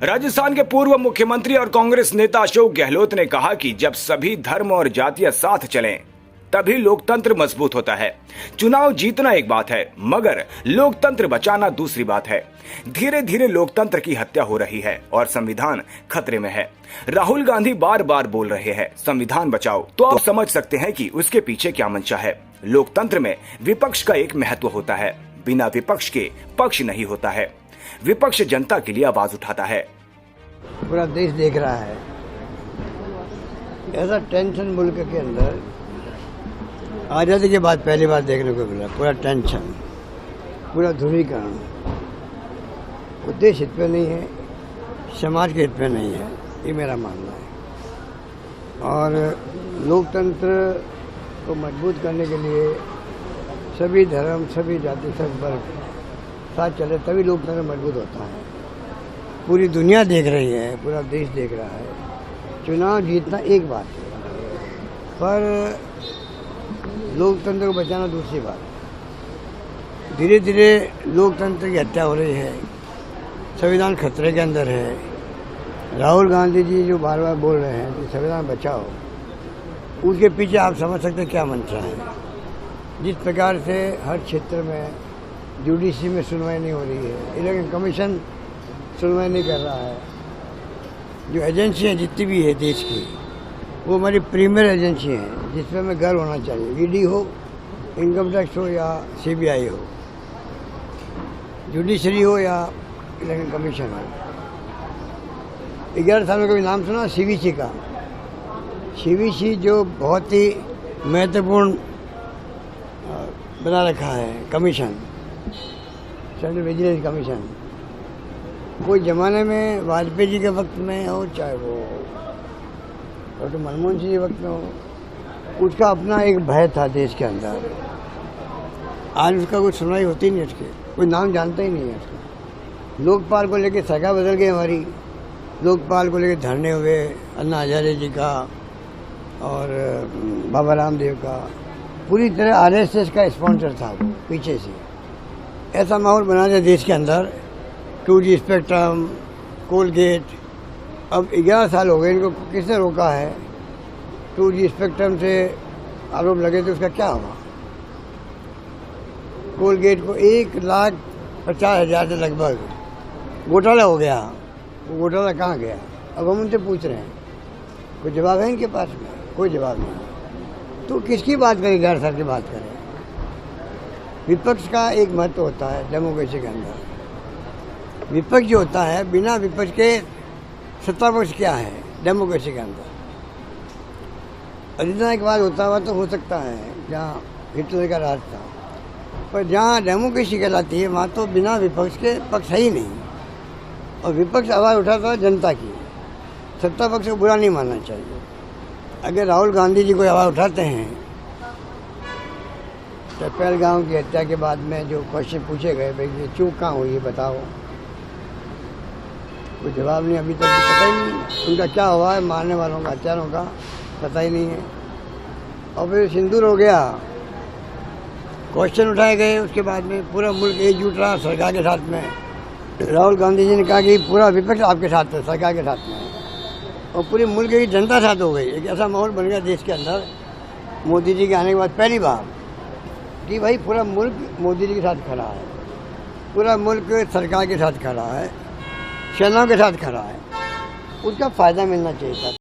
राजस्थान के पूर्व मुख्यमंत्री और कांग्रेस नेता अशोक गहलोत ने कहा कि जब सभी धर्म और जातियां साथ चलें, तभी लोकतंत्र मजबूत होता है। चुनाव जीतना एक बात है, मगर लोकतंत्र बचाना दूसरी बात है। धीरे धीरे लोकतंत्र की हत्या हो रही है और संविधान खतरे में है। राहुल गांधी बार बार बोल रहे हैं संविधान बचाओ, तो आप समझ सकते हैं कि उसके पीछे क्या मंशा है। लोकतंत्र में विपक्ष का एक महत्व होता है, बिना विपक्ष के पक्ष नहीं होता है। विपक्ष जनता के लिए आवाज उठाता है। पूरा देश देख रहा है ऐसा टेंशन मुल्क के अंदर आज़ादी के बाद पहली बार देखने को मिला। पूरा टेंशन, पूरा ध्रुवीकरण उद्देश्य हित पे नहीं है, समाज के हित पे नहीं है, ये मेरा मानना है। और लोकतंत्र को मजबूत करने के लिए सभी धर्म, सभी जाति, सब वर्ग साथ चले तभी लोकतंत्र मजबूत होता है। पूरी दुनिया देख रही है, पूरा देश देख रहा है। चुनाव जीतना एक बात है, पर लोकतंत्र को बचाना दूसरी बात। धीरे धीरे लोकतंत्र की हत्या हो रही है, संविधान खतरे के अंदर है। राहुल गांधी जी जो बार बार बोल रहे हैं कि संविधान बचाओ, उसके पीछे आप समझ सकते हैं क्या मंशा है। जिस प्रकार से हर क्षेत्र में जुडिशरी में सुनवाई नहीं हो रही है, इलेक्शन कमीशन सुनवाई नहीं कर रहा है। जो एजेंसियाँ जितनी भी है देश की, वो हमारी प्रीमियर एजेंसी हैं जिसमें हमें गर्व होना चाहिए। ईडी हो, इनकम टैक्स हो या सीबीआई हो, जुडिशरी हो या इलेक्शन कमीशन हो। 11 साल में कभी नाम सुना सीवीसी का? सीवीसी जो बहुत ही महत्वपूर्ण बना रखा है कमीशन, सेंट्रल विजिलेंस कमीशन। कोई ज़माने में वाजपेयी जी के वक्त में हो, चाहे वो डॉक्टर मनमोहन सिंह के वक्त में हो, उसका अपना एक भय था देश के अंदर। आज उसका कोई सुनवाई होती नहीं, उसके कोई नाम जानता ही नहीं है उसका। लोकपाल को लेके सरकार बदल गई हमारी। लोकपाल को लेके धरने हुए अन्ना हजारे जी का और बाबा रामदेव का। पूरी तरह आरएसएस का स्पॉन्सर था वो पीछे से। ऐसा माहौल बना दिया देश के अंदर। 2G स्पेक्ट्रम, कोलगेट, अब 11 साल हो गए इनको किसने रोका है? 2G स्पेक्ट्रम से आरोप लगे तो उसका क्या हुआ? कोलगेट को 1,50,000 से लगभग घोटाला हो गया। वो घोटाला कहाँ गया? अब हम उनसे पूछ रहे हैं, कोई जवाब है इनके पास में? कोई जवाब नहीं। तो किसकी बात करें? 11 साल की बात करें। विपक्ष का एक महत्व होता है डेमोक्रेसी के अंदर। विपक्ष जो होता है, बिना विपक्ष के सत्ता पक्ष क्या है डेमोक्रेसी के अंदर? अधिनायक बाद होता हुआ तो हो सकता है जहाँ हिटलर का राज था, पर जहाँ डेमोक्रेसी कहलाती है वहाँ तो बिना विपक्ष के पक्ष है ही नहीं। और विपक्ष आवाज़ उठाता है जनता की, सत्ता पक्ष को बुरा नहीं मानना चाहिए। अगर राहुल गांधी जी कोई आवाज़ उठाते हैं, तो पहलगाम की हत्या के बाद में जो क्वेश्चन पूछे गए, भाई ये चूक कहाँ हुई है बताओ, कोई जवाब नहीं। अभी तक पता ही नहीं उनका क्या हुआ है, मारने वालों का, हत्यारों का पता ही नहीं है। और फिर सिंदूर हो गया, क्वेश्चन उठाए गए, उसके बाद में पूरा मुल्क एकजुट रहा सरकार के साथ में। राहुल गांधी जी ने कहा कि पूरा विपक्ष आपके साथ है, सरकार के साथ में, और पूरी मुल्क की जनता साथ हो गई। एक ऐसा माहौल बन गया देश के अंदर मोदी जी के आने के बाद पहली बार कि भाई पूरा मुल्क मोदी जी के साथ खड़ा है, पूरा मुल्क सरकार के साथ खड़ा है, सेनाओं के साथ खड़ा है। उसका फ़ायदा मिलना चाहिए था।